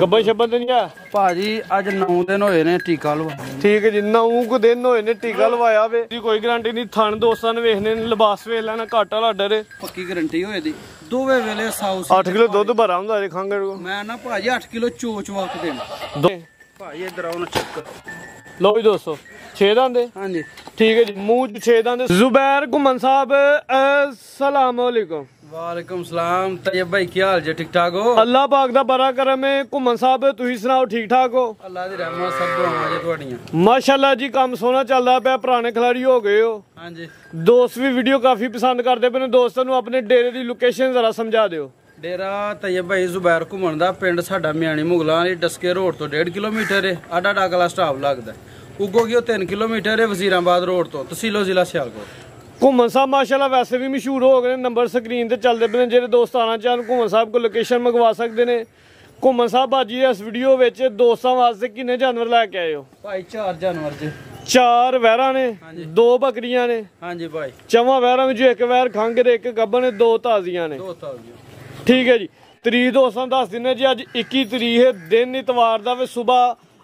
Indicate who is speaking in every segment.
Speaker 1: ਗੱਬਨ ਸ਼ੱਬਨ ਤੇ ਨਹੀਂ ਆ
Speaker 2: ਭਾਜੀ ਅੱਜ 9 ਦਿਨ ਹੋਏ ਨੇ ਟੀਕਾ ਲਵਾ।
Speaker 1: ਠੀਕ ਹੈ ਜੀ 9 ਕੁ ਦਿਨ ਹੋਏ ਨੇ ਟੀਕਾ ਲਵਾਇਆ ਵੇ ਜੀ। ਕੋਈ ਗਰੰਟੀ ਨਹੀਂ। ਥਣ ਦੋਸਤਾਂ ਨੇ ਵੇਖਨੇ ਲਿਬਾਸ ਵੇਖ ਲੈਣਾ ਘੱਟ ਵਾਲਾ ਡਰੇ
Speaker 2: ਪੱਕੀ ਗਰੰਟੀ ਹੋਏ ਦੀ। ਦੋਵੇਂ ਵੇਲੇ
Speaker 1: 8 ਕਿਲੋ ਦੁੱਧ ਭਰਾ ਹੁੰਦਾ ਜੇ ਖੰਗ
Speaker 2: ਮੈਂ ਨਾ ਭਾਜੀ 8 ਕਿਲੋ ਚੋਚ ਵਕਤ ਦੇਣਾ ਭਾਜੀ। ਇਧਰ ਆਉਣਾ ਚੱਕ
Speaker 1: ਲੋ ਜੀ ਦੋਸਤੋ 6 ਦੰਦੇ।
Speaker 2: ਹਾਂਜੀ
Speaker 1: ठीक है जी। मुंह 6 दंद। जुबैर घुमन साहब अस्सलाम वालेकुम।
Speaker 2: वालेकुम सलाम। तैयब भाई क्या हाल जे? ठीक ठाक हो?
Speaker 1: अल्लाह पाक दा बड़ा करम है। घुमन साहब तुसी सुनाओ ठीक ठाक हो?
Speaker 2: अल्लाह दी रहमत सब दुआवां जे तुहाडियां।
Speaker 1: माशाअल्लाह जी काम सोहना चलदा पिया। पुराने खिलाड़ी हो गए हो।
Speaker 2: हां जी।
Speaker 1: दोस्त भी वीडियो काफी पसंद करदे पे ने। दोस्तां नूं अपने डेरे दी लोकेशन जरा समझा दिओ।
Speaker 2: डेरा तैयब भाई जुबैर घुमन दा पिंड साडा मियाणी मुगलां वाली डस्के रोड तो 1.5 किलोमीटर है। आडा डागला स्टाफ लगदा। उगोगी 3 किलोमीटर है वजीराबाद रोड तो तहसीलो जिला सियालकोट।
Speaker 1: घुमन साहब माशाल्लाह वैसे भी मशहूर हो गए। नंबर स्क्रीन ते चलते पे जेह्ड़े दोस्त आना चाहन घुमन साहब को लोकेशन मंगवा सकते हैं। घुमन साहब बाजी इस वीडियो विच दोस्तां वास्ते किन्ने जानवर लैके आए हो?
Speaker 2: भाई 4 जानवर जे।
Speaker 1: 4 वैरां ने 2 बकरियां ने।
Speaker 2: हाँ जी भाई।
Speaker 1: 4 वैरां विच एक वैर खंग ते एक गब्बन 2 ताजियां ने।
Speaker 2: 2 ताजियां।
Speaker 1: ठीक है जी। तरीक दोस्तां दस दिने जी। अज 21 तरीक है दिन इतवार दा वे सुबह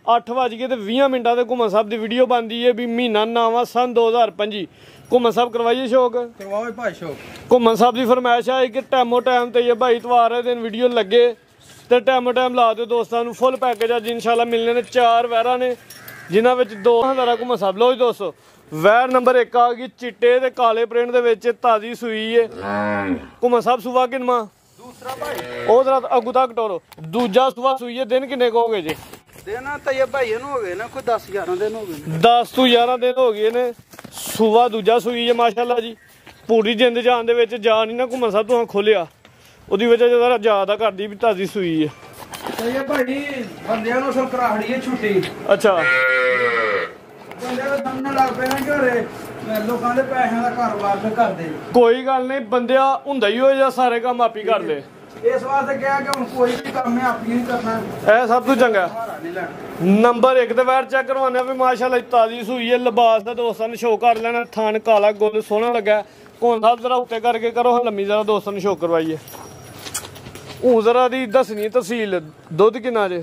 Speaker 1: 8:20 ते घुमन साहब की वीडियो बनती है भी महीना नावा सन 2025। घुमन साहब करवाइए शौक
Speaker 2: करवाओ भाई शौक।
Speaker 1: घुमन साहब की फरमाइश है कि टाइमो टाइम ते ये भाई इतवार दिन वीडियो लगे तो टाइमो टाइम ला दो दोस्तों फुल पैकेज अज इंशाल्लाह मिलने ने। 4 वैरां ने जिन्हां विच 2 हज़ार घुमन साहब। लो जी दोस्तों वैर नंबर 1 आ गई चिट्टे ते काले प्रिंट दे विच ताजी सूई है। घुमन साहब सुबह किन्ना
Speaker 2: दूसरा भाई
Speaker 1: ओ जरा अगू तक टोरो। दूजा सुबह सूई है। दिन किन्ने को हो गए जी?
Speaker 2: दिन तैयब भाई हो गए ना कोई 10-11 दिन हो गए।
Speaker 1: 10 ਤੋਂ 11 दिन हो गए ने। सुबह दूजा सूई है माशाल्लाह जी। पूरी जिंद जान दे विच जा नहीं ना घुमन साहब तुहां खोलिया ओदी वजह जरा ज्यादा करदी भी ताजी सूई है।
Speaker 2: तैयब भाई बंदियां नु सब कराहड़ी है छुट्टी।
Speaker 1: अच्छा
Speaker 2: बंदे दा दम ना लग पे ना घरे लोकां दे पैसिਆਂ ਦਾ ਕਾਰੋਬਾਰ ਤੇ ਕਰਦੇ।
Speaker 1: कोई गल नहीं बंदिया हुंदा ही हो जा सारे काम आप ही कर ले।
Speaker 2: इस वास्ते क्या कि हुण कोई भी काम है आप ही करना
Speaker 1: ए सब तो चंगा। नंबर 1 ते वैर चेक करवाने भी माशाल्लाह ताजी सूई है। लिबास दा दोस्तां ने शो कर लेना। थान काला गुल सोहना लगा। कौन साहब जरा उत्ते करके करो लम्मी जरा दोस्तां ने शो करवाइए। हूं जरा दी दसनी तहसील दुध किन्ना जे?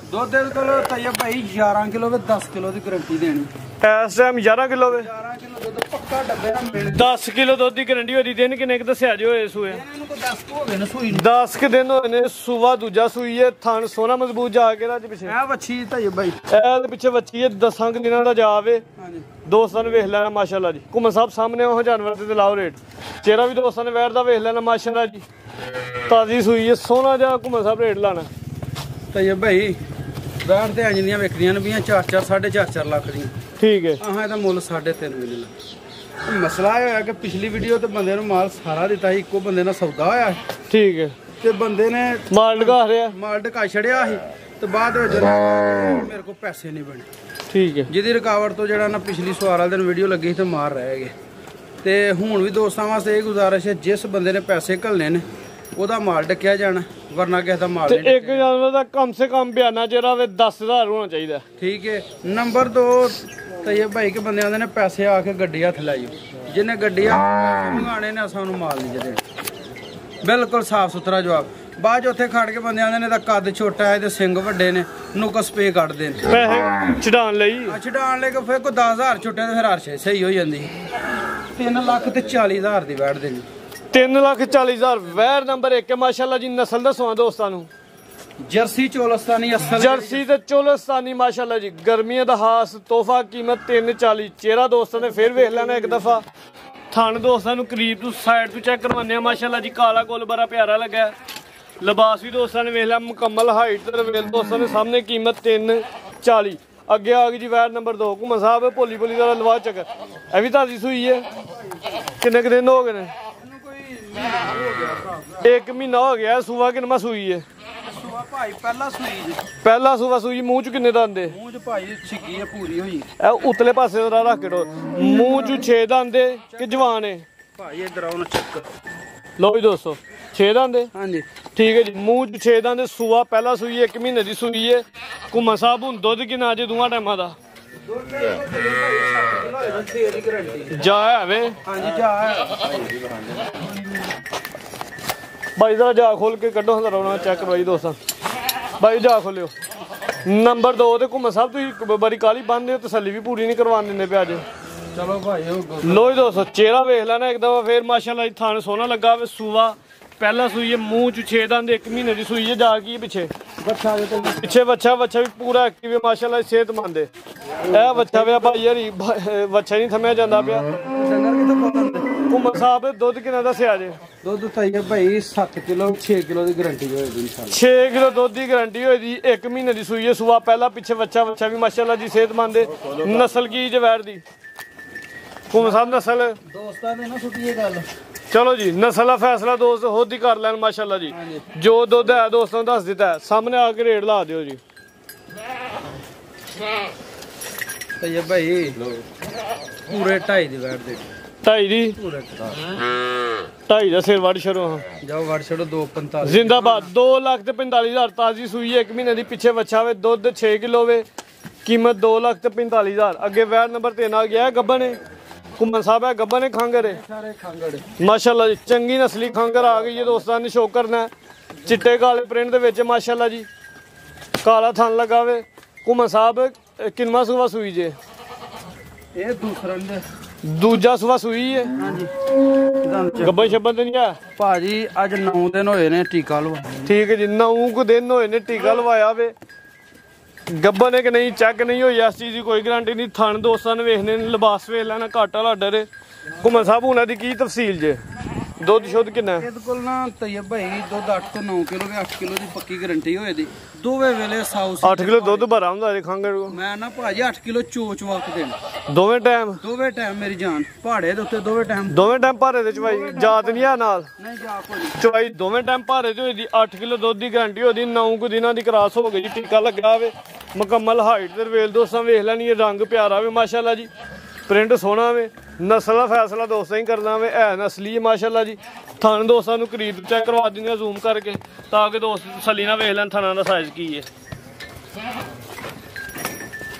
Speaker 2: दुध दे कोल तैयब भाई 11 किलो ते 10 किलो दी गारंटी देनी।
Speaker 1: इस टाइम 11 किलो वे
Speaker 2: 11 किलो दुध पक्का डब्बे ना मिल।
Speaker 1: 10 किलो दुध की गारंटी होती। दिन किन्ने दस्या जो होए सूए?
Speaker 2: इन्हां को 10 हो गए ने सूई।
Speaker 1: 10 के दिन होए ने। सुबह दूजा सूई है। थान सोना मजबूत जाके राज पिछे
Speaker 2: ए वच्छी तैयब भाई
Speaker 1: ए दे पिछे वच्छी है। 10 दिनां दा जावे।
Speaker 2: हां जी
Speaker 1: दोस्तां ने वेख लेना माशाल्लाह जी। घुमन साहब सामने वो जानवर ते लाओ रेट। चेहरा भी दोस्तां ने वैर दा वेख लेना माशाल्लाह जी। ताजी सूई है सोना जा घुमन साहब रेट लाना।
Speaker 2: तैयब भाई वैर ते अंजनियां वेखदियां ने भी 4-4 4.5 लाख दी।
Speaker 1: ठीक है।
Speaker 2: हाँ ਇਹਦਾ ਮੁੱਲ 3.5 ਮਿਲਣਾ। ਮਸਲਾ ਇਹ ਹੋਇਆ ਕਿ ਪਿਛਲੀ ਵੀਡੀਓ ਤੇ ਬੰਦੇ ਨੂੰ ਮਾਲ ਸਾਰਾ ਦਿੱਤਾ ਸੀ। ਇੱਕੋ ਬੰਦੇ ਨਾਲ ਸੌਦਾ ਹੋਇਆ
Speaker 1: ठीक है।
Speaker 2: ਤੇ ਬੰਦੇ ਨੇ
Speaker 1: माल ढका रहा
Speaker 2: ਮਾਲ ਢਕਾ ਛੜਿਆ ਸੀ ਤੇ ਬਾਅਦ ਵਿੱਚ ਮੇਰੇ ਕੋਲ ਪੈਸੇ ਨਹੀਂ ਬਣੇ।
Speaker 1: ठीक है।
Speaker 2: ਜਿਹਦੀ ਰੁਕਾਵਟ ਤੋਂ ਜਿਹੜਾ ਨਾ ਪਿਛਲੀ ਸਵਾਰ ਵਾਲੇ ਦਿਨ ਵੀਡੀਓ ਲੱਗੀ ਸੀ ਤੇ ਮਾਰ ਰਹਿ ਗਏ। ਤੇ ਹੁਣ ਵੀ ਦੋਸਤਾਂ ਵਾਸਤੇ ਇਹ ਗੁਜ਼ਾਰਿਸ਼ ਹੈ ਜਿਸ ਬੰਦੇ ਨੇ ਪੈਸੇ ਘੱਲਨੇ ਨੇ ਉਹਦਾ ਮਾਲ ਢਕਿਆ ਜਾਣਾ ਵਰਨਾ ਕਿਸੇ ਦਾ ਮਾਲ ਨਹੀਂ।
Speaker 1: एक जानवर ਦਾ कम से कम ਬਿਆਨਾ ਜਿਹੜਾ ਵੇ 10,000 ਹੋਣਾ ਚਾਹੀਦਾ।
Speaker 2: ਠੀਕ ਹੈ। ਨੰਬਰ 2 ਤੈयब ਭਾਈ ਕੇ ਬੰਦੇ ਆਂਦੇ ਨੇ ਪੈਸੇ ਆ ਕੇ ਗੱਡੀ ਹੱਥ ਲਾਈਓ। ਜਿਹਨੇ ਗੱਡੀ ਮੰਗਾਣੇ ਨੇ ਸਾਨੂੰ ਮਾਲ ਨਹੀਂ ਜਦੇ। ਬਿਲਕੁਲ ਸਾਫ ਸੁਥਰਾ ਜਵਾਬ। ਬਾਅਦ ਚ ਉੱਥੇ ਖੜ ਕੇ ਬੰਦੇ ਆਂਦੇ ਨੇ ਤਾਂ ਕੱਦ ਛੋਟਾ ਹੈ ਤੇ ਸਿੰਘ ਵੱਡੇ ਨੇ ਨੁਕਸ ਪੇ ਕੱਢਦੇ ਨੇ
Speaker 1: ਪੈਸੇ ਛਡਾਣ ਲਈ।
Speaker 2: ਛਡਾਣ ਲੈ ਕੇ ਫਿਰ ਕੋਈ 10,000 ਛੁੱਟੇ ਤੇ ਫਿਰ ਹਰਸ਼ੇ ਸਹੀ ਹੋ ਜਾਂਦੀ। 3,40,000 ਦੀ ਵੈੜ ਦੇਣੀ।
Speaker 1: 3,40,000 वैर नंबर 1 है माशाल्लाह जी। नस्ल दसो दोस्तों
Speaker 2: जर्सी चोलस्तानी असल
Speaker 1: जर्सी ते चोलस्तानी माशाल्लाह जी। गर्मियां दा खास तोहफा कीमत 340। चेहरा दोस्तों ने फिर वेख लेना एक दफा। थान दोस्तों करीब तू साइड तू चेक करवाने माशाल्लाह जी। काला गोल बड़ा प्यारा लगा। लिबास भी दोस्तों ने वेख लिया मुकम्मल हाइट ते वेल दोस्तों ने सामने कीमत 340। अगे आ गई जी वैर नंबर 2। घुमन साहब भोली भोली का लवा चक्कर ए भी ताजी सूई है। किन्ने दिन हो गए? 1 महीना हो गया। सुबह किन्ना सूई है?
Speaker 2: भाई पहला सूई
Speaker 1: पहला सुबह सूई। मुंह च किन्ने दंद?
Speaker 2: मुंह च भाई छिकी है पूरी होई।
Speaker 1: ए उतले पासे जरा रख के मुंह च 6 दंद कि जवान है?
Speaker 2: भाई इधर आओ ना चेक।
Speaker 1: लो जी दोस्तों 6 दंद।
Speaker 2: हां जी
Speaker 1: ठीक है जी। मुंह च 6 दंद। सुबह पहला सूई 1 महीने दी सूई है। घुमन साहब हुन दुध किन्ना जे दूआ टाइमां दा? जा है वे।
Speaker 2: हां जी जा है।
Speaker 1: ਬਾਈ ਦਾ ਜਾ ਖੋਲ ਕੇ ਕੱਢੋ ਹਜ਼ਾਰਾਂ ਨਾਲ ਚੈੱਕ ਕਰਵਾਈ ਦੋਸਤਾਂ ਬਾਈ ਜਾ ਖੋਲਿਓ ਨੰਬਰ 2 ਤੇ ਘੁੰਮਣ ਸਾਹਿਬ ਤੁਸੀਂ ਬੜੀ ਕਾਲੀ ਬੰਨਦੇ ਹੋ ਤਸੱਲੀ ਵੀ ਪੂਰੀ ਨਹੀਂ ਕਰਵਾਉਣ ਦਿੰਦੇ ਪਿਆ ਅੱਜ
Speaker 2: ਚਲੋ ਭਾਈ
Speaker 1: ਲੋ ਜੀ ਦੋਸਤੋ ਚਿਹਰਾ ਵੇਖ ਲੈਣਾ ਇੱਕ ਦਫਾ ਫੇਰ ਮਾਸ਼ਾਅੱਲਾ ਥਾਣ ਸੋਹਣਾ ਲੱਗਾ ਵੇ ਸੂਆ ਪਹਿਲਾ ਸੂਈ ਹੈ ਮੂੰਹ ਚ 6 ਦੰਦ 1 ਮਹੀਨੇ ਦੀ ਸੂਈ ਹੈ ਜਾ ਕੀ ਪਿੱਛੇ ਪਿੱਛੇ ਬੱਚਾ ਵੀ ਪੂਰਾ ਐਕਟਿਵ ਹੈ ਮਾਸ਼ਾਅੱਲਾ ਸਿਹਤਮੰਦ ਹੈ ਇਹ ਬੱਚਾ ਵੇ ਭਾਈ ਯਾਰੀ ਬੱਚਾ ਨਹੀਂ ਥੰਮਿਆ ਜਾਂਦਾ ਪਿਆ ਘੁੰਮਣ ਸਾਹਿਬ ਦੁੱਧ ਕਿੰਨਾ ਦੱਸਿਆ ਜੇ
Speaker 2: ਦੁੱਧ ਤਾਂ ਇਹ ਭਾਈ 7 ਕਿਲੋ 6 ਕਿਲੋ ਦੀ ਗਾਰੰਟੀ ਹੋਏਗੀ ਇਨਸ਼ਾਅੱਲਾ
Speaker 1: 6 ਕਿਲੋ ਦੁੱਧ ਦੀ ਗਾਰੰਟੀ ਹੋਏਗੀ 1 ਮਹੀਨੇ ਦੀ ਸੂਈ ਹੈ ਸੂਆ ਪਹਿਲਾ ਪਿੱਛੇ ਬੱਚਾ ਵੀ ਮਾਸ਼ਾਅੱਲਾ ਜੀ ਸਿਹਤਮੰਦ ਹੈ ਨਸਲ ਕੀ ਜਵੈਰ ਦੀ ਘੁੰਮਣ ਸਾਹਿਬ ਨਸਲ
Speaker 2: ਦੋਸਤਾਂ ਨੇ ਨਾ ਸੁੱਟੀ ਇਹ ਗੱਲ
Speaker 1: ਚਲੋ ਜੀ ਨਸਲ ਦਾ ਫੈਸਲਾ ਦੋਸਤ ਖੁਦ ਹੀ ਕਰ ਲੈਣ ਮਾਸ਼ਾਅੱਲਾ ਜੀ ਜੋ ਦੁੱਧ ਹੈ ਦੋਸਤਾਂ ਨੂੰ ਦੱਸ ਦਿੱਤਾ ਹੈ ਸਾਹਮਣੇ ਆ ਕੇ ਰੇਟ ਲਾ ਦਿਓ ਜੀ
Speaker 2: ਤੇ ਇਹ ਭਾਈ ਪੂਰੇ 2.5 ਦੀ ਵੈਟ ਦੇ
Speaker 1: 2.5 ਦੀ
Speaker 2: ਪੂਰੇ
Speaker 1: 2.5 ਦਾ ਸਿਰ ਵੱਢ ਛੜੋ ਹਾਂ
Speaker 2: ਜਾਓ ਵੜ ਛੜੋ 245
Speaker 1: ਜ਼ਿੰਦਾਬਾਦ 2,45,000 ਤਾਜ਼ੀ ਸੂਈ ਹੈ 1 ਮਹੀਨੇ ਦੀ ਪਿੱਛੇ ਬੱਚਾ ਵੇ ਦੁੱਧ 6 ਕਿਲੋ ਵੇ ਕੀਮਤ 2,45,000 ਅੱਗੇ ਵੈਟ ਨੰਬਰ 3 ਆ ਗਿਆ ਗੱਬਨ ਨੇ ਘੁੰਮਣ ਸਾਹਿਬ ਹੈ ਗੱਬਨ ਨੇ ਖਾਂਗਰ ਹੈ
Speaker 2: ਸਾਰੇ ਖਾਂਗੜੇ
Speaker 1: ਮਾਸ਼ਾਅੱਲਾ ਜੀ ਚੰਗੀ ਨਸਲੀ ਖਾਂਗਰ ਆ ਗਈ ਹੈ ਦੋਸਤਾਂ ਨੇ ਸ਼ੌਕ ਕਰਨਾ ਚਿੱਟੇ ਕਾਲੇ ਪ੍ਰਿੰਟ ਦੇ ਵਿੱਚ ਮਾਸ਼ਾਅੱਲਾ ਜੀ ਕਾਲਾ ਥਣ ਲਗਾ ਵੇ ਘੁੰਮਣ ਸਾਹਿਬ ਕਿੰਨਾ ਸੂਆ ਸੂਈ ਜੇ
Speaker 2: ਇਹ
Speaker 1: ਦੂਜਾ ਸੂਆ ਸੂਈ ਹੈ
Speaker 2: ਹਾਂਜੀ
Speaker 1: ਗੱਬਨ ਸ਼ੱਬਨ ਤੇ ਨਹੀਂ ਆ
Speaker 2: ਭਾਜੀ ਅੱਜ 9 ਦਿਨ ਹੋਏ ਨੇ ਟੀਕਾ ਲਵਾ
Speaker 1: ਠੀਕ ਹੈ ਜੀ 9 ਕੁ ਦਿਨ ਹੋਏ ਨੇ ਟੀਕਾ ਲਵਾਇਆ ਵੇ ਗੱਬਨ ਨੇ ਕਿ ਨਹੀਂ ਚੈੱਕ ਨਹੀਂ ਹੋਈ ਇਸ ਚੀਜ਼ ਦੀ ਕੋਈ ਗਾਰੰਟੀ ਨਹੀਂ ਥਣ ਦੋਸਤਾਂ ਨੇ ਵੇਖਣੇ ਨੇ ਲਿਬਾਸ ਵੇਖ ਲੈਣਾ ਘਾਟਾ ਲਾਡਾ ਰੇ ਘੁੰਮਣ ਸਾਹਿਬ ਉਹਨਾਂ ਦੀ ਕੀ ਤਫਸੀਲ ਜੇ ਦੁੱਧ ਸ਼ੁੱਧ ਕਿੰਨਾ
Speaker 2: ਇਹਦੇ ਕੋਲ ਨਾ ਤੈਯਬ ਭਾਈ ਦੁੱਧ 8 ਤੋਂ 9 ਕਿਲੋ ਵੀ 8 ਕਿਲੋ ਦੀ ਪੱਕੀ ਗਾਰੰਟੀ ਹੋਏ ਦੀ ਦੋਵੇਂ ਵੇਲੇ 100
Speaker 1: 8 ਕਿਲੋ ਦੁੱਧ ਭਰਾ ਹੁੰਦਾ ਜੇ ਖਾਂਗੇ
Speaker 2: ਮੈਂ ਨਾ ਭਾਜੀ 8 ਕਿਲੋ ਚੋਚ ਵਕਤ ਦੇਣਾ
Speaker 1: ਦੋਵੇਂ ਟਾਈਮ
Speaker 2: ਮੇਰੀ ਜਾਨ ਪਹਾੜੇ ਦੇ ਉੱਤੇ ਦੋਵੇਂ ਟਾਈਮ
Speaker 1: ਭਾਰੇ ਦੇ ਚਵਾਈ ਜਾਤ ਨਹੀਂ ਆ ਨਾਲ
Speaker 2: ਨਹੀਂ ਜਾ ਕੋਈ
Speaker 1: ਚਵਾਈ ਦੋਵੇਂ ਟਾਈਮ ਭਾਰੇ ਤੇ ਹੋਈ ਦੀ 8 ਕਿਲੋ ਦੁੱਧ ਦੀ ਗਾਰੰਟੀ ਹੋਦੀ 9 ਕੁ ਦਿਨਾਂ ਦੀ ਕਰਾਸ ਹੋ ਗਈ ਜੀ ਟੀਕਾ ਲੱਗਾ ਹੋਵੇ ਮੁਕੰਮਲ ਹਾਈਟ ਤੇ ਵੇਲ ਦੋਸਤਾਂ ਵੇਖ ਲੈਣੀ ਇਹ ਰੰਗ ਪਿਆਰਾ ਵੇ ਮਾਸ਼ਾਅੱਲਾ ਜੀ ਪ੍ਰਿੰਟ ਸੋਹਣਾ ਵੇ ਨਸਲ ਦਾ ਫੈਸਲਾ ਦੋਸਤਾਂ ਹੀ ਕਰਨਾ ਵੇ ਹੈ ਨਸਲੀ ਹੈ ਮਾਸ਼ਾਅੱਲਾ ਜੀ ਥਣ ਦੋਸਤਾਂ ਨੂੰ ਕਰੀਬ ਚੈੱਕ ਕਰਵਾ ਦਿੰਦੇ ਆ ਜ਼ੂਮ ਕਰਕੇ ਤਾਂ ਕਿ ਦੋਸਤ ਤਸੱਲੀ ਨਾਲ ਵੇਖ ਲੈਣ ਥਣਾਂ ਦਾ ਸਾਈਜ਼ ਕੀ ਹੈ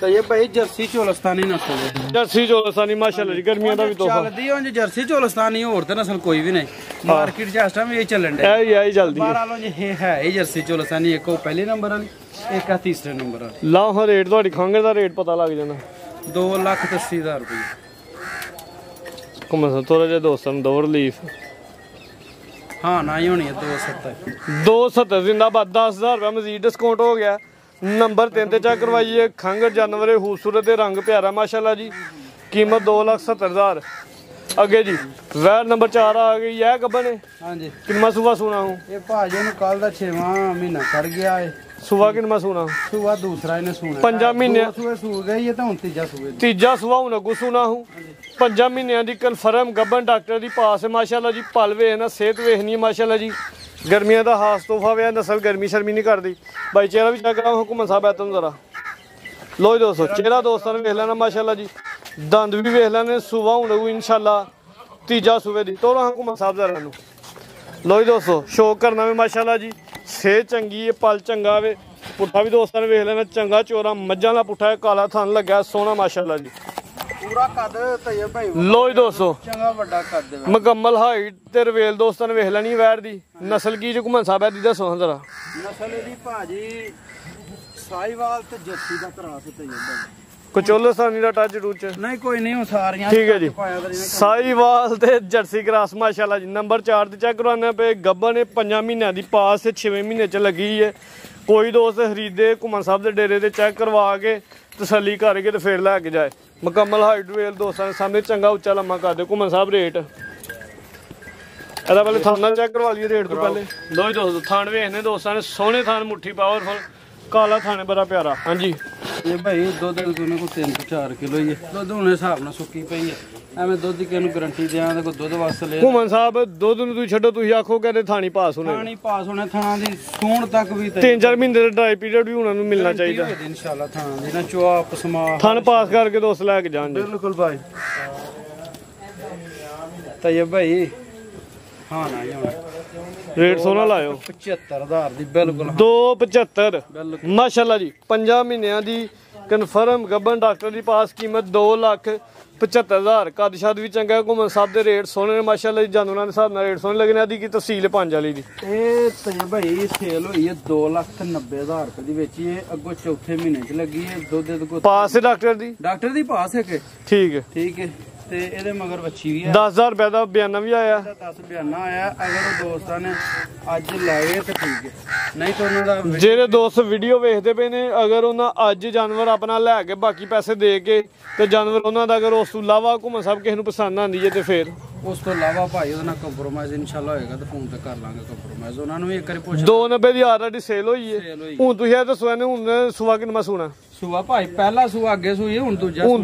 Speaker 2: ਤੈਯਬ ਭਾਈ ਜਰਸੀ ਚੋਲਸਤਾਨੀ ਨਸਲ ਹੈ
Speaker 1: ਜਰਸੀ ਚੋਲਸਤਾਨੀ ਮਾਸ਼ਾਅੱਲਾ ਜੀ ਗਰਮੀਆਂ ਦਾ ਵੀ ਤੋਹਫਾ
Speaker 2: ਚੱਲਦੀ ਉਂਝ ਜਰਸੀ ਚੋਲਸਤਾਨੀ ਹੋਰ ਤੇ ਨਸਲ ਕੋਈ ਵੀ ਨਹੀਂ ਮਾਰਕੀਟ 'ਚ ਇਸ ਟਾਈਮ ਇਹ ਚੱਲਣ ਡੇ
Speaker 1: ਇਹ ਜਲਦੀ
Speaker 2: ਬਾਹਰ ਵਾਲੋਂ ਜੇ ਹੈ ਇਹ ਜਰਸੀ ਚੋਲਸਤਾਨੀ ਇੱਕ ਉਹ ਪਹਿਲੇ ਨੰਬਰ ਵਾਲੀ ਇੱਕ ਆ ਤੀਸਰੇ ਨੰਬਰ ਵਾਲੀ
Speaker 1: ਲਾਓ ਹਾਂ ਰੇਟ ਤੁਹਾਡੀ ਖਾਂਗੇ ਦਾ ਰੇਟ ਪਤਾ ਲੱਗ ਜਾਣਾ
Speaker 2: 2,80,000 ਰੁਪਏ
Speaker 1: ਘੁੰਮਣ ਥੋੜਾ ਜਿਹਾ ਦੋਸਤਾਂ ਨੂੰ ਦੋ ਰਿਲੀਫ
Speaker 2: ਹਾਂ ਨਾ ਹੀ ਹੋਣੀ ਹੈ
Speaker 1: 270 ਜ਼ਿੰਦਾਬਾਦ 10,000 ਰੁਪਏ ਮਜ਼ੀਦ ਡਿਸਕਾਊਂਟ ਹੋ ਗਿਆ ਨੰਬਰ 3 ਤੇ ਚੈੱਕ ਕਰਵਾਈਏ ਖੰਗਰ ਜਾਨਵਰ ਖੂਬਸੂਰਤ ਤੇ ਰੰਗ ਪਿਆਰਾ ਮਾਸ਼ਾਅੱਲਾ ਜੀ ਕੀਮਤ 2,70,000 ਅੱਗੇ ਜੀ ਵੈਰ ਨੰਬਰ 4 ਆ ਗਈ ਹੈ ਗੱਬਨ
Speaker 2: ਹਾਂਜੀ
Speaker 1: ਕਿੰਨਾ ਸੂਆ ਸੁਣਾ ਹੂੰ
Speaker 2: ਇਹ ਭਾਜੀ ਨੂੰ ਕੱਲ ਦਾ 6ਵਾਂ ਮਹੀਨਾ ਚੜ ਗਿਆ ਏ
Speaker 1: ਸੂਆ ਕਿੰਨਾ ਸੁਣਾ
Speaker 2: ਸੂਆ ਦੂਸਰਾ ਇਹਨੇ ਸੁਣਾ
Speaker 1: 5 ਮਹੀਨੇ
Speaker 2: ਸੂਏ ਸੂ ਗਈ ਹੈ ਤਾਂ ਹੁਣ
Speaker 1: ਤੀਜਾ ਸੂਆ ਹੁਣ ਅੱਗੂ ਸੁਣਾ ਹੂੰ 5 ਮਹੀਨਿਆਂ ਦੀ ਕਨਫਰਮ ਗੱਬਨ ਡਾਕਟਰ ਦੀ ਪਾਸ ਹੈ ਮਾਸ਼ਾਅੱਲਾ ਜੀ ਪਲ ਵੇਖ ਨਾ ਸਿਹਤ ਵੇਖਣੀ ਹੈ ਮਾਸ਼ਾਅੱਲਾ ਜੀ ਗਰਮੀਆਂ ਦਾ ਖਾਸ ਤੋਹਫਾ ਵੇ ਨਸਲ ਗਰਮੀ ਸ਼ਰਮੀ ਨਹੀਂ ਕਰਦੀ ਬਾਈ ਚਿਹਰਾ ਵੀ ਚੈੱਕ ਕਰਾਂ ਹੁਕਮ ਸਾਹਿਬ ਐਤਨ ਜ਼ਰਾ ਲੋ ਜੀ ਦੋਸਤੋ ਚਿਹਰਾ ਦੋਸਤਾਂ ਨੇ ਵੇਖ ਲੈਣਾ ਮਾਸ਼ਾਅੱਲਾ ਜੀ ਦੰਦ ਵੀ ਵੇਖ ਲੈਣੇ ਸੂਆ ਹੁਣ ਇਨਸ਼ਾਅੱਲਾ ਤੀਜਾ ਸੂਵੇ ਦੀ ਤੋਰਾ ਹੁਕਮ ਸਾਹਿਬ ਜ਼ਰਾ ਨੂੰ ਲੋ ਜੀ ਦੋਸਤੋ ਸ਼ੌਕ ਕਰਨਾ ਵੇ ਮਾਸ਼ਾਅੱਲਾ ਜੀ ਸਿਹਤ ਚੰਗੀ ਹੈ ਪਲ ਚੰਗਾ ਵੇ ਪੁੱਠਾ ਵੀ ਦੋਸਤਾਂ ਨੇ ਵੇਖ ਲੈਣਾ ਚੰਗਾ ਚੋਰਾ ਮੱਝਾਂ ਦਾ ਪੁੱਠਾ ਹੈ ਕਾਲਾ ਥਣ ਲੱਗਿਆ ਸੋਹਣਾ ਮਾਸ਼ਾਅੱਲਾ ਜੀ
Speaker 2: ਪੂਰਾ ਕੱਦ ਤੈਯਬ ਭਾਈ
Speaker 1: ਲੋ ਜੀ ਦੋਸਤੋ
Speaker 2: ਚੰਗਾ ਵੱਡਾ ਕੱਦ ਦੇ
Speaker 1: ਮੁਕੰਮਲ ਹਾਈਟ ਤੇ ਰਵੇਲ ਦੋਸਤਾਂ ਨੇ ਵੇਖ ਲੈਣੀ ਵੈਰ ਦੀ ਨਸਲ ਕੀ ਘੁੰਮਣ ਸਾਹਿਬ ਹੈ ਦੀ ਦੱਸੋ ਹਾਂ ਜ਼ਰਾ
Speaker 2: ਨਸਲ ਇਹਦੀ ਭਾਜੀ ਸਾਈਵਾਲ ਤੇ ਜੱਸੀ ਦਾ ਕਰਾਸ ਤੈਯਬ ਭਾਈ
Speaker 1: ਕਚੋਲਸਤਾਨੀ ਦਾ ਟੱਚ ਰੂਚ
Speaker 2: ਨਹੀਂ ਕੋਈ ਨਹੀਂ ਉਹ ਸਾਰੀਆਂ
Speaker 1: ਠੀਕ ਹੈ ਜੀ ਸਾਈਵਾਲ ਤੇ ਜਰਸੀ ਕਰਾਸ ਮਾਸ਼ਾਅੱਲਾ ਜੀ ਨੰਬਰ 4 ਤੇ ਚੈੱਕ ਕਰਵਾਉਣਾ ਪਏ ਗੱਬਨ ਨੇ 5 ਮਹੀਨਿਆਂ ਦੀ ਪਾਸ ਤੇ 6ਵੇਂ ਮਹੀਨੇ ਚ ਲੱਗੀ ਹੈ ਕੋਈ ਦੋਸਤ ਖਰੀਦੇ ਘੁੰਮਣ ਸਾਹਿਬ ਦੇ ਡੇਰੇ ਤੇ ਚੈੱਕ ਕਰਵਾ ਕੇ ਤਸੱਲੀ ਕਰਕੇ ਤੇ ਫੇਰ ਲੈ ਕੇ ਜਾਏ ਮੁਕੰਮਲ ਹਾਈਟ ਵੇਲ ਦੋਸਤਾਂ ਦੇ ਸਾਹਮਣੇ ਚੰਗਾ ਉੱਚਾ ਲੰਮਾ ਕਰ ਦਿਓ ਘੁੰਮਣ ਸਾਹਿਬ ਰੇਟ ਇਹਦਾ ਪਹਿਲੇ ਥਾਣਾ ਚੈੱਕ ਕਰਵਾ ਲਈਏ ਰੇਟ ਤੋਂ ਪਹਿਲੇ ਲੋ ਜੀ ਦੋਸਤੋ ਥਾਣ ਵੇਖਨੇ ਦੋਸਤਾਂ ਨੇ ਸੋਹਣੇ ਥਾਣ ਮੁੱਠੀ ਪਾਵਰਫੁਲ ਕਾਲਾ ਥਾਣੇ ਬੜਾ ਪਿਆਰਾ ਹਾਂਜੀ
Speaker 2: ਇਹ ਭਾਈ ਦੁੱਧ ਕੋਨੇ ਕੋ 3 ਤੋਂ 4 ਕਿਲੋ ਹੀ ਹੈ ਦੁੱਧ ਹੁਣ ਹਿਸਾਬ ਨਾਲ ਸੁੱਕੀ ਪਈ ਹੈ ਐਵੇਂ ਦੁੱਧ ਦੀ ਕਿਹਨੂੰ ਗਾਰੰਟੀ ਦਿਆਂ ਤੇ ਕੋਈ ਦੁੱਧ ਵਾਸਤੇ ਲੈ
Speaker 1: ਘੁੰਮਣ ਸਾਹਿਬ ਦੁੱਧ ਨੂੰ ਤੁਸੀਂ ਛੱਡੋ ਤੁਸੀਂ ਆਖੋ ਕਹਿੰਦੇ ਥਾਣੀ ਪਾਸ ਹੋਣੇ
Speaker 2: ਥਾਣੀ ਪਾਸ ਹੋਣੇ ਥਾਣਾ ਦੀ ਸੂਣ ਤੱਕ ਵੀ
Speaker 1: 3-4 ਮਹੀਨੇ ਦਾ ਡਰਾਈ ਪੀਰੀਅਡ ਵੀ ਉਹਨਾਂ ਨੂੰ ਮਿਲਣਾ ਚਾਹੀਦਾ
Speaker 2: ਇਨਸ਼ਾਅੱਲਾ ਥਾਣਾ ਦੀ ਨਾ ਚੁਆ ਪਸਮਾ
Speaker 1: ਥਣ ਪਾਸ ਕਰਕੇ ਦੋਸਤ ਲੈ ਕੇ ਜਾਣ
Speaker 2: ਬਿਲਕੁਲ ਭਾਈ ਤੈਯਬ ਭਾਈ ਹਾਂ ਨਾ ਹੁਣ
Speaker 1: ਰੇਟ ਸੋਨਾ ਲਾਇਓ
Speaker 2: 75000 ਦੀ ਬਿਲਕੁਲ
Speaker 1: 275 ਮਾਸ਼ਾਅੱਲਾ ਜੀ 5 ਮਹੀਨਿਆਂ ਦੀ ਕਨਫਰਮ ਗੱਬਨ ਡਾਕਟਰ ਦੀ ਪਾਸ ਕੀਮਤ 2,75,000। ਕੱਦ ਸ਼ੱਦ ਵੀ ਚੰਗਾ। ਘੁੰਮਣ ਸਾਹਿਬ ਦੇ ਰੇਟ ਸੋਹਣੇ ਨੇ ਮਾਸ਼ਾਅੱਲਾ ਜੀ, ਜਾਨਵਰਾਂ ਦੇ ਹਿਸਾਬ ਨਾਲ ਰੇਟ ਸੋਹਣੇ ਲੱਗਣੇ। ਆਦੀ ਕੀ ਤਫਸੀਲ 5 ਵਾਲੀ ਦੀ
Speaker 2: ਇਹ ਤੇ ਭਾਈ ਸੇਲ ਹੋਈ ਹੈ 2,90,000 ਰੁਪਏ ਦੀ ਵੇਚੀ ਹੈ। ਅੱਗੋਂ ਚੌਥੇ ਮਹੀਨੇ ਚ ਲੱਗੀ ਹੈ। ਦੁੱਧ
Speaker 1: ਪਾਸ ਹੈ ਡਾਕਟਰ ਦੀ
Speaker 2: ਪਾਸ ਹੈ ਕਿ
Speaker 1: ਠੀਕ ਹੈ
Speaker 2: ਤੇ ਇਹਦੇ ਮਗਰ ਵੱਛੀ ਵੀ ਹੈ।
Speaker 1: 10,000 ਰੁਪਏ ਦਾ ਬਿਆਨਾ ਵੀ ਆਇਆ।
Speaker 2: 10 ਬਿਆਨਾ ਆਇਆ। ਅਗਰ ਉਹ ਦੋਸਤਾਂ ਨੇ ਅੱਜ ਲਾਏ ਤੇ ਠੀਕ ਹੈ, ਨਹੀਂ ਤਾਂ ਉਹਨਾਂ ਦਾ
Speaker 1: ਜਿਹੜੇ ਦੋਸਤ ਵੀਡੀਓ ਵੇਖਦੇ ਪਏ ਨੇ, ਅਗਰ ਉਹਨਾਂ ਅੱਜ ਜਾਨਵਰ ਆਪਣਾ ਲੈ ਕੇ ਬਾਕੀ ਪੈਸੇ ਦੇ ਕੇ ਤੇ ਜਾਨਵਰ ਉਹਨਾਂ ਦਾ ਅਗਰ ਉਸ ਤੋਂ ਇਲਾਵਾ ਘੁੰਮਣ ਸਾਹਿਬ ਕਿਸੇ ਨੂੰ ਪਸੰਦ ਆਉਂਦੀ ਹੈ ਤੇ ਫਿਰ
Speaker 2: ਉਸ ਤੋਂ ਇਲਾਵਾ ਭਾਈ ਉਹਦੇ ਨਾਲ ਕੰਪਰੋਮਾਈਜ਼ ਇਨਸ਼ਾਅੱਲਾ ਹੋਏਗਾ ਤੇ ਫੋਨ ਤੇ ਕਰ ਲਾਂਗੇ ਕੰਪਰੋਮਾਈਜ਼। ਉਹਨਾਂ ਨੂੰ ਵੀ ਇੱਕ ਵਾਰੀ ਪੁੱਛ
Speaker 1: 290 ਦੀ ਆਲਰੇਡੀ ਸੇਲ ਹੋਈ ਹੈ। ਹੁਣ ਤੁਸੀਂ ਇਹ ਦੱਸੋ ਇਹਨੇ ਹੁਣ ਸੁਆ ਕਿੰਨਾ ਸੂਣਾ?
Speaker 2: ਸੁਆ ਭਾਈ ਪਹਿਲਾ ਸੁਆ ਅੱਗੇ ਸੂਈ, ਹੁਣ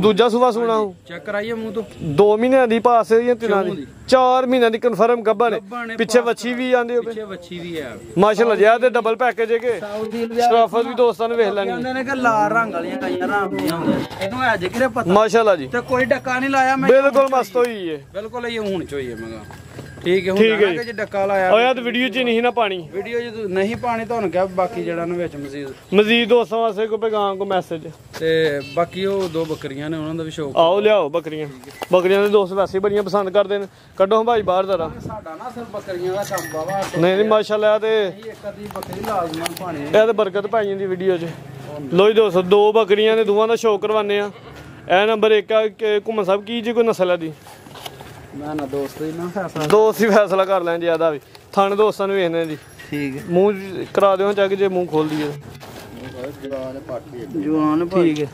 Speaker 1: ਦੂਜਾ ਸੁਆ ਸੂਣਾ।
Speaker 2: ਚੈੱਕ ਕਰਾਈਏ ਮੂੰਹ ਤੋਂ।
Speaker 1: 2 ਮਹੀਨਿਆਂ ਦੀ ਪਾਸ ਹੈ ਜਾਂ 3 ਦੀ? 4 ਮਹੀਨਿਆਂ ਦੀ ਕਨਫਰਮ ਗੱਬਨ ਹੈ। ਪਿੱਛੇ ਵੱਛੀ ਵੀ ਆਂਦੇ ਹੋ?
Speaker 2: ਪਿੱਛੇ ਵੱਛੀ ਵੀ ਹੈ
Speaker 1: ਮਾਸ਼ਾਅੱਲਾ ਜੀ। ਤੇ ਡਬਲ ਪੈਕੇਜ ਹੈ ਕਿ ਸ਼ਰਾਫਤ ਵੀ ਦੋਸਤਾਂ ਨੂੰ ਵੇਖ ਲੈਣੀ।
Speaker 2: ਕਹਿੰਦੇ ਨੇ ਕਿ ਲਾਲ ਰੰਗ ਵਾਲੀਆਂ ਗਾਈਆਂ ਰਾਮਦੀਆਂ ਹੁੰਦੀਆਂ, ਇਹਨੂੰ ਅੱਜ ਕਿਹੜੇ ਪਤਾ
Speaker 1: ਮਾਸ਼ਾਅੱਲਾ ਜੀ।
Speaker 2: ਤੇ ਕੋਈ ਡੱਕਾ ਨਹੀਂ ਲਾਇਆ ਮੈਂ,
Speaker 1: ਬਿਲਕੁਲ ਮਸਤ ਹੋਈ ਹੈ।
Speaker 2: ਬਿਲਕੁਲ ਇਹ ਹੁਣ ਚ ਹੋਈ ਹੈ। ਮੈਂ ਠੀਕ ਹੈ, ਹੁਣ ਕਿ ਜੇ ਡੱਕਾ ਲਾਇਆ
Speaker 1: ਹੋਇਆ ਤਾਂ ਵੀਡੀਓ 'ਚ ਨਹੀਂ ਨਾ ਪਾਣੀ।
Speaker 2: ਵੀਡੀਓ 'ਚ ਨਹੀਂ ਪਾਣੀ ਤੁਹਾਨੂੰ ਕਿਹਾ, ਬਾਕੀ ਜਿਹੜਾ ਨੂੰ ਵਿੱਚ
Speaker 1: ਮਜ਼ੀਦ ਦੋਸਤਾਂ ਵਾਸਤੇ ਕੋਈ ਪੈਗਾਮ ਕੋ ਮੈਸੇਜ
Speaker 2: ਤੇ ਬਾਕੀ ਉਹ 2 ਬੱਕਰੀਆਂ ਨੇ, ਉਹਨਾਂ ਦਾ ਵੀ ਸ਼ੌਕ।
Speaker 1: ਆਓ ਲਿਆਓ ਬੱਕਰੀਆਂ ਦੇ ਦੋਸਤ ਵੈਸੇ ਬੜੀਆਂ ਪਸੰਦ ਕਰਦੇ ਨੇ। ਕੱਢੋ ਭਾਈ ਬਾਹਰ ਜ਼ਰਾ।
Speaker 2: ਸਾਡਾ ਨਾ ਸਿਰ ਬੱਕਰੀਆਂ ਦਾ ਕੰਮ ਬਾਵਾ।
Speaker 1: ਨਹੀਂ ਮਾਸ਼ਾਅੱਲਾ। ਤੇ
Speaker 2: ਇੱਕ ਅੱਧੀ ਬੱਕਰੀ ਲਾਜ਼ਮਨ ਪਾਣੀ
Speaker 1: ਇਹ ਤੇ ਬਰਕਤ ਪਾਈ ਜਾਂਦੀ ਵੀਡੀਓ 'ਚ। ਲੋ ਜੀ ਦੋਸਤੋ, 2 ਬੱਕਰੀਆਂ ਨੇ, ਦੋਵਾਂ ਦਾ ਸ਼ੌਕ ਕਰਵਾਨੇ ਆ। ਇਹ ਨੰਬਰ 1 ਆ ਘੁੰਮਣ ਸਾਹਿਬ ਕੀ ਜੀ ਕੋਈ ਨਸਲ ਹੈ ਦੀ?
Speaker 2: ਮੈਂ ਨਾ ਦੋਸਤ ਹੀ ਨਾ ਫੈਸਲਾ
Speaker 1: ਦੋਸਤ ਹੀ ਫੈਸਲਾ ਕਰ ਲੈਣ ਜਿਆਦਾ ਵੀ। ਥਣ ਦੋਸਤਾਂ ਨੂੰ ਵੇਖਣੇ ਜੀ।
Speaker 2: ਠੀਕ ਹੈ,
Speaker 1: ਮੂੰਹ ਕਰਾ ਦਿਓ ਚੱਕ ਜੇ ਮੂੰਹ ਖੋਲ ਦਈਏ।
Speaker 2: ਜਵਾਨ
Speaker 1: ਠੀਕ ਹੈ,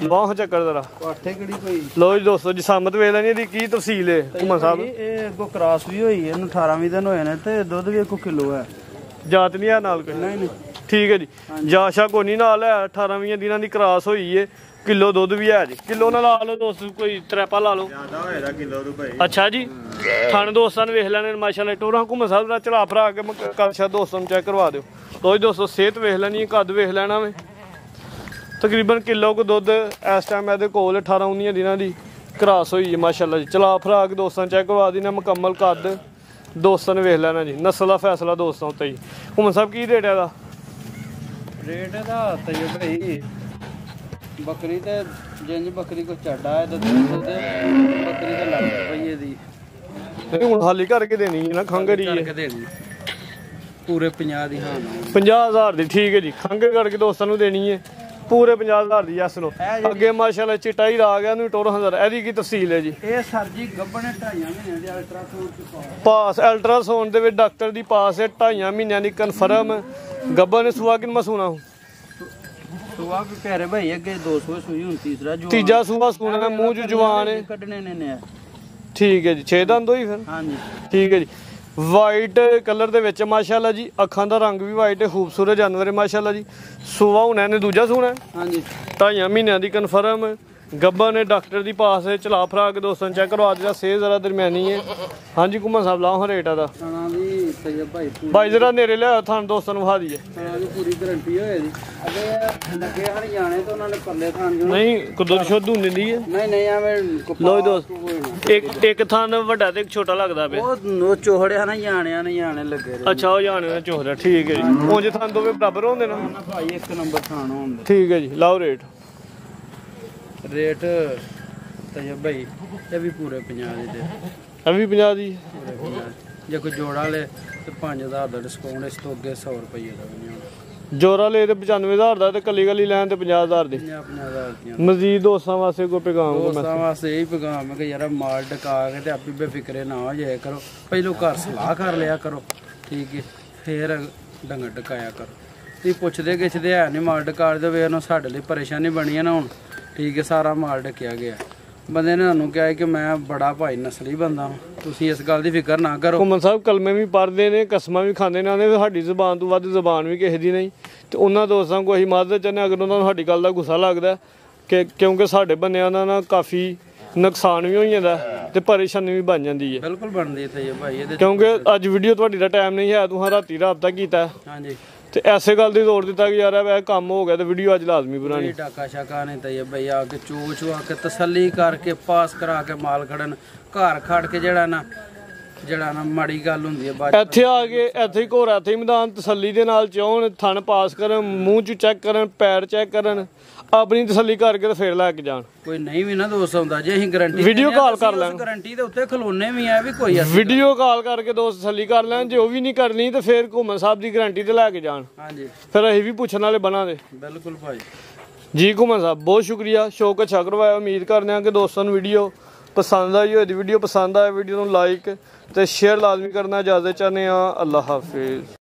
Speaker 1: ਬਾਹ ਚੱਕਰ ਜ਼ਰਾ।
Speaker 2: ਪਾਠੇ ਕਿਹੜੀ ਕੋਈ?
Speaker 1: ਲੋ ਜੀ ਦੋਸਤੋ, ਜਿਸਾਮਤ ਵੇਖ ਲੈਣੀ ਇਹਦੀ ਕੀ ਤਫਸੀਲ ਹੈ ਘੁੰਮਣ ਸਾਹਿਬ?
Speaker 2: ਇਹ ਅੱਗੋਂ ਕ੍ਰਾਸ ਵੀ ਹੋਈ ਹੈ, ਇਹਨੂੰ 18 ਦਿਨ ਹੋਏ ਨੇ ਤੇ ਦੁੱਧ ਵੀ 1 ਕਿਲੋ ਹੈ।
Speaker 1: ਜਾਤ ਨਹੀਂ ਆ ਨਾਲ ਕੋਈ?
Speaker 2: ਨਹੀਂ
Speaker 1: ਠੀਕ ਹੈ ਜੀ। ਜਾਸ਼ਾ ਕੋਈ ਨਹੀਂ ਨਾਲ ਹੈ। 18 ਦਿਨਾਂ ਦੀ ਕ੍ਰਾਸ ਹੋਈ ਹੈ। ਕਿਲੋ ਦੁੱਧ ਵੀ ਹੈ ਜੀ। ਕਿਲੋ ਨਾਲ ਲਾ ਲਓ ਦੋਸਤ, ਕੋਈ ਤਰੇਪਾ ਲਾ ਲਓ।
Speaker 3: ਜ਼ਿਆਦਾ ਹੋਏਗਾ ਕਿਲੋ ਤੋਂ ਭਾਈ।
Speaker 1: ਅੱਛਾ ਜੀ। ਥਣ ਦੋਸਤਾਂ ਨੇ ਵੇਖ ਲੈਣੇ ਮਾਸ਼ਾਅੱਲਾ। ਟੋਰਾਂ ਘੁੰਮਣ ਸਾਹਿਬ ਦਾ ਚੜਾ ਭਰਾ ਕੇ ਕਲਸ਼ਾ ਦੋਸਤਾਂ ਨੂੰ ਚੈੱਕ ਕਰਵਾ ਦਿਓ। ਲੋ ਜੀ ਦੋਸਤੋ, ਸਿਹਤ ਵੇਖ ਲੈਣੀ, ਕੱਦ ਵੇਖ ਲੈਣਾ ਵੇ। ਤਕਰੀਬਨ ਕਿਲੋ ਕੁ ਦੁੱਧ ਇਸ ਟਾਈਮ ਇਹਦੇ ਕੋਲ 18-19 ਦਿਨਾਂ ਦੀ ਕ੍ਰਾਸ ਹੋਈ ਹੈ ਮਾਸ਼ਾਅੱਲਾ ਜੀ। ਚਲਾ ਭਰਾ ਕੇ ਦੋਸਤਾਂ ਚੈੱਕ ਕਰਵਾ ਦੇਣਾ। ਮੁਕੰਮਲ ਕੱਦ ਦੋਸਤਾਂ ਨੇ ਵੇਖ ਲੈਣਾ ਜੀ। ਨਸਲ ਦਾ ਫੈਸਲਾ ਦੋਸਤਾਂ ਉੱਤੇ ਹੀ। ਘੁੰਮਣ ਸਾਹਿਬ ਕੀ ਰੇਟ ਹੈ ਇਹਦਾ?
Speaker 2: ਰੇਟ ਇਹਦਾ ਤੇ ਭਾਈ ਬੱਕਰੀ ਤੇ ਜਿੰਜ ਬੱਕਰੀ ਕੋ ਝਾੜਾ ਹੈ ਤੇ ਬੱਕਰੀ ਤੇ ਲੱਗ ਰੁਪਈਏ ਦੀ
Speaker 1: ਹੁਣ ਹਾਲੀ ਕਰਕੇ ਦੇਣੀ ਹੈ ਨਾ, ਖੰਗਰੀ ਹੈ
Speaker 2: ਦੇਣੀ ਪੂਰੇ 50 ਦੀ। ਹਾਂ
Speaker 1: 50,000 ਦੀ। ਠੀਕ ਹੈ ਜੀ। ਖੰਗ ਕਰਕੇ ਦੋਸਤਾਂ ਨੂੰ ਦੇਣੀ ਹੈ ਪੂਰੇ 50,000 ਦੀ। ਯਸ ਲੋ। ਅੱਗੇ ਮਾਸ਼ਾਅੱਲਾ ਚਿੱਟਾ ਹੀ ਆ ਗਿਆ, ਨੂੰ ਟੋਰ 1000। ਇਹਦੀ ਕੀ ਤਫਸੀਲ ਹੈ ਜੀ?
Speaker 2: ਇਹ ਸਰ ਜੀ ਗੱਬਣ 2.5 ਮਹੀਨਿਆਂ ਦੇ ਅਲਟਰਾਸਾਊਂਡ
Speaker 1: ਪਾਸ। ਅਲਟਰਾਸਾਊਂਡ ਦੇ ਵਿੱਚ ਡਾਕਟਰ ਦੀ ਪਾਸ ਹੈ। 2.5 ਮਹੀਨਿਆਂ ਦੀ ਕਨਫਰਮ ਗੱਬਣ। ਸੁਆ ਕਿੰਨਾ ਸੂਣਾ?
Speaker 2: ਸੁਆ ਵੀ ਪਿਆਰੇ ਭਾਈ ਅੱਗੇ 200 ਸੂਈ, ਹੁਣ
Speaker 1: ਤੀਜਾ ਸੂਆ ਸੂਣਾ। ਮੂੰਹ ਚ ਜਵਾਨ ਹੈ।
Speaker 2: ਕੱਢਣੇ ਨੇ।
Speaker 1: ਠੀਕ ਹੈ ਜੀ। 6 ਦੰਦ ਹੋਈ ਫਿਰ?
Speaker 2: ਹਾਂਜੀ
Speaker 1: ਠੀਕ ਹੈ ਜੀ। ਵਾਈਟ ਕਲਰ ਦੇ ਵਿੱਚ ਮਾਸ਼ਾਅੱਲਾ ਜੀ। ਅੱਖਾਂ ਦਾ ਰੰਗ ਵੀ ਵਾਈਟ ਹੈ। ਖੂਬਸੂਰਤ ਜਾਨਵਰ ਹੈ ਮਾਸ਼ਾਅੱਲਾ ਜੀ। ਸੂਆ ਹੁਣ ਇਹਨੇ ਦੂਜਾ ਸੂਣਾ?
Speaker 2: ਹਾਂਜੀ।
Speaker 1: 2.5 ਮਹੀਨਿਆਂ ਦੀ ਕਨਫਰਮ ਗੱਬਨ ਨੇ। ਡਾਕਟਰ ਦੀ ਪਾਸ ਹੈ। ਚਲਾ ਫਰਾ ਕੇ ਦੋਸਤਾਂ ਚੈੱਕ ਕਰਵਾ ਦਿੱਤਾ। ਸੇਹ ਜ਼ਰਾ ਦਰਮਿਆਨੀ ਹੈ। ਹਾਂਜੀ ਘੁੰਮਣ ਸਾਹਿਬ ਲਾਓ ਰੇਟ ਦਾ ਭਾਈ ਜ਼ਰਾ ਨੇੜੇ ਲਿਆ ਥਾਂ ਦੋਸਤਾਂ ਨੂੰ ਵਿਖਾ ਦਈਏ।
Speaker 2: ਪੂਰੀ ਗਰੰਟੀ ਹੋਏ ਜੀ। ਅਗੇ ਲੱਗੇ ਹਨ ਜਾਣੇ ਤਾਂ ਉਹਨਾਂ ਨੇ ਪੱਲੇ ਥਾਂ
Speaker 1: ਨਹੀਂ ਕੁਦਰਤ ਸ਼ੁੱਧ ਹੁੰਦੀ ਨਹੀਂ ਹੈ।
Speaker 2: ਨਹੀਂ ਐਵੇਂ
Speaker 1: ਲੋ ਦੋਸਤ, ਇੱਕ ਥਾਂ ਵੱਡਾ ਤੇ ਇੱਕ ਛੋਟਾ ਲੱਗਦਾ ਪਿਆ।
Speaker 2: ਉਹ ਚੋਹੜਿਆ ਨਾ ਜਾਣਿਆ ਨੇ ਜਾਣੇ ਲੱਗੇ।
Speaker 1: ਅੱਛਾ ਉਹ ਜਾਣੇ ਨੇ ਚੋਹੜਿਆ। ਠੀਕ ਹੈ ਜੀ। ਉਂਝ ਥਾਂ ਦੋਵੇਂ ਬਰਾਬਰ ਹੁੰਦੇ ਨਾ
Speaker 2: ਭਾਈ? 1 ਨੰਬਰ ਥਾਂ ਹੁੰਦੇ।
Speaker 1: ਠੀਕ ਹੈ ਜੀ। ਲਾਓ ਰੇਟ
Speaker 2: ਤੇ ਭਾਈ ਇਹ ਵੀ ਪੂਰੇ 50 ਦੀ।
Speaker 1: ਇਹ ਵੀ 50 ਦੀ।
Speaker 2: ਜੇ ਕੋਈ ਜੋੜਾ ਲੈ ਤੇ 5000 ਦਾ ਡਿਸਕਾਊਂਟ। ਇਸ ਤੋਂ ਅੱਗੇ 100 ਰੁਪਏ ਦਾ ਵੀ ਨਹੀਂ ਹੋਣਾ।
Speaker 1: ਜੋਰਾ ਲੈ ਤੇ 95,000 ਦਾ ਤੇ ਕੱਲੀ ਲੈਣ ਤੇ 50,000 ਦੀ।
Speaker 2: 50,000
Speaker 1: ਮਜ਼ੀਦ ਦੋਸਤਾਂ ਵਾਸਤੇ ਕੋਈ ਪੈਗਾਮ?
Speaker 2: ਦੋਸਤਾਂ ਵਾਸਤੇ ਇਹ ਪੈਗਾਮ ਹੈ ਕਿ ਯਾਰ ਮਾਲ ਡਕਾ ਕੇ ਤੇ ਆਪੀ ਬੇਫਿਕਰੇ ਨਾ ਹੋ ਜਾਇਆ ਕਰੋ। ਪਹਿਲੋਂ ਘਰ ਸਲਾਹ ਕਰ ਲਿਆ ਕਰੋ, ਠੀਕ ਹੈ, ਫੇਰ ਡੰਗਰ ਡਕਾਇਆ ਕਰੋ। ਤੁਸੀਂ ਪੁੱਛਦੇ ਗਿੱਛਦੇ ਹੈ ਨਹੀਂ ਮਾਲ ਡਕਾਰ ਦੇ ਵੇ ਸਾਡੇ ਲਈ ਪਰੇਸ਼ਾਨੀ ਬਣੀ ਹੈ ਨਾ ਹੁਣ। ਠੀਕ ਹੈ, ਸਾਰਾ ਮਾਲ ਡਕਿਆ ਗਿਆ। ਬੰਦੇ ਨੇ ਸਾਨੂੰ ਕਿਹਾ ਕਿ ਮੈਂ ਬੜਾ ਭਾਈ ਨਸਲੀ ਬੰਦਾ ਹਾਂ, ਤੁਸੀਂ ਇਸ ਗੱਲ ਦੀ ਫਿਕਰ ਨਾ ਕਰੋ।
Speaker 1: ਘੁੰਮਣ ਸਾਹਿਬ ਕਲਮੇ ਵੀ ਪੜ੍ਹਦੇ ਨੇ, ਕਸਮਾਂ ਵੀ ਖਾਂਦੇ ਨੇ। ਆਂਦੇ ਸਾਡੀ ਜ਼ਬਾਨ ਤੋਂ ਵੱਧ ਜ਼ਬਾਨ ਵੀ ਕਿਸੇ ਦੀ ਨਹੀਂ। ਤੇ ਉਹਨਾਂ ਦੋਸਤਾਂ ਕੋਲ ਅਸੀਂ ਮਦਦ ਚਾਹੁੰਦੇ, ਅਗਰ ਉਹਨਾਂ ਨੂੰ ਸਾਡੀ ਗੱਲ ਦਾ ਗੁੱਸਾ ਲੱਗਦਾ ਕਿ ਕਿਉਂਕਿ ਸਾਡੇ ਬੰਦਿਆਂ ਦਾ ਨਾ ਕਾਫੀ ਨੁਕਸਾਨ ਵੀ ਹੋ ਜਾਂਦਾ ਤੇ ਪਰੇਸ਼ਾਨੀ ਵੀ ਬਣ ਜਾਂਦੀ ਹੈ।
Speaker 2: ਬਿਲਕੁਲ ਬਣਦੀ ਹੈ ਭਾਈ ਇਹਦੇ,
Speaker 1: ਕਿਉਂਕਿ ਅੱਜ ਵੀਡੀਓ ਤੁਹਾਡੀ ਦਾ ਟਾਈਮ ਨਹੀਂ ਹੈ, ਤੁਸੀਂ ਰਾਤੀ ਰਾਬਤਾ ਕੀਤਾ।
Speaker 2: ਹਾਂਜੀ,
Speaker 1: ਤੇ ਐਸੇ ਗੱਲ ਦੀ ਜ਼ੋਰ ਦਿੱਤਾ ਕਿ ਯਾਰ ਇਹ ਕੰਮ ਹੋ ਗਿਆ ਤੇ ਵੀਡੀਓ ਅੱਜ ਲਾਜ਼ਮੀ ਬਣਾਣੀ।
Speaker 2: ਟਾਕਾ ਸ਼ਾਕਾ ਨਹੀਂ ਤਾਂ ਬਈ ਆ ਕੇ ਚੂਚ ਆ ਕੇ ਤਸੱਲੀ ਕਰਕੇ ਪਾਸ ਕਰਾ ਕੇ ਮਾਲ ਖੜਨ। ਘਰ ਖੜ ਕੇ ਜਿਹੜਾ ਨਾ ਮਾੜੀ ਗੱਲ ਹੁੰਦੀ ਹੈ ਬਾਅਦ
Speaker 1: ਇੱਥੇ ਆ ਕੇ ਇੱਥੇ ਹੀ ਘੋੜਾ ਇੱਥੇ ਹੀ ਮੈਦਾਨ ਤਸੱਲੀ ਦੇ ਨਾਲ ਚਾਉਣ, ਥਣ ਪਾਸ ਕਰਨ, ਮੂੰਹ ਚ ਚੈੱਕ ਕਰਨ, ਪੈਰ ਚੈੱਕ ਕਰਨ, ਆਪਣੀ ਤਸੱਲੀ ਕਰਕੇ ਤੇ ਫੇਰ ਲੈ ਕੇ ਜਾਣ।
Speaker 2: ਕੋਈ ਨਹੀਂ ਵੀ ਨਾ ਦੋਸਤ ਆਉਂਦਾ ਜੇ ਅਸੀਂ ਗਾਰੰਟੀ
Speaker 1: ਵੀਡੀਓ ਕਾਲ ਕਰ ਲੈਣ,
Speaker 2: ਗਾਰੰਟੀ ਦੇ ਉੱਤੇ ਖਲੋਨੇ ਵੀ ਆ ਵੀ ਕੋਈ
Speaker 1: ਵੀਡੀਓ ਕਾਲ ਕਰਕੇ ਦੋਸਤ ਤਸੱਲੀ ਕਰ ਲੈਣ। ਜੇ ਉਹ ਵੀ ਨਹੀਂ ਕਰਨੀ ਤੇ ਫੇਰ ਘੁੰਮਣ ਸਾਹਿਬ ਦੀ ਗਾਰੰਟੀ ਤੇ ਲੈ ਕੇ ਜਾਣ।
Speaker 2: ਹਾਂਜੀ
Speaker 1: ਫਿਰ ਅਸੀਂ ਵੀ ਪੁੱਛਣ ਵਾਲੇ ਬਣਾਂਗੇ।
Speaker 2: ਬਿਲਕੁਲ ਭਾਈ
Speaker 1: ਜੀ ਘੁੰਮਣ ਸਾਹਿਬ ਬਹੁਤ ਸ਼ੁਕਰੀਆ, ਸ਼ੌਕ ਅੱਛਾ ਕਰਵਾਇਆ। ਉਮੀਦ ਕਰਦੇ ਹਾਂ ਕਿ ਦੋਸਤਾਂ ਨੂੰ ਵੀਡੀਓ ਪਸੰਦ ਆਈ ਹੋਏਗੀ। ਵੀਡੀਓ ਪਸੰਦ ਆਏ ਵੀਡੀਓ ਨੂੰ ਲਾਈਕ ਤੇ ਸ਼ੇਅਰ ਲਾਜ਼ਮੀ ਕਰਨਾ। ਇਜਾਜ਼ਤ ਚਾਹੁੰਦੇ ਹਾਂ। ਅੱਲਾਹ ਹਾਫਿਜ਼।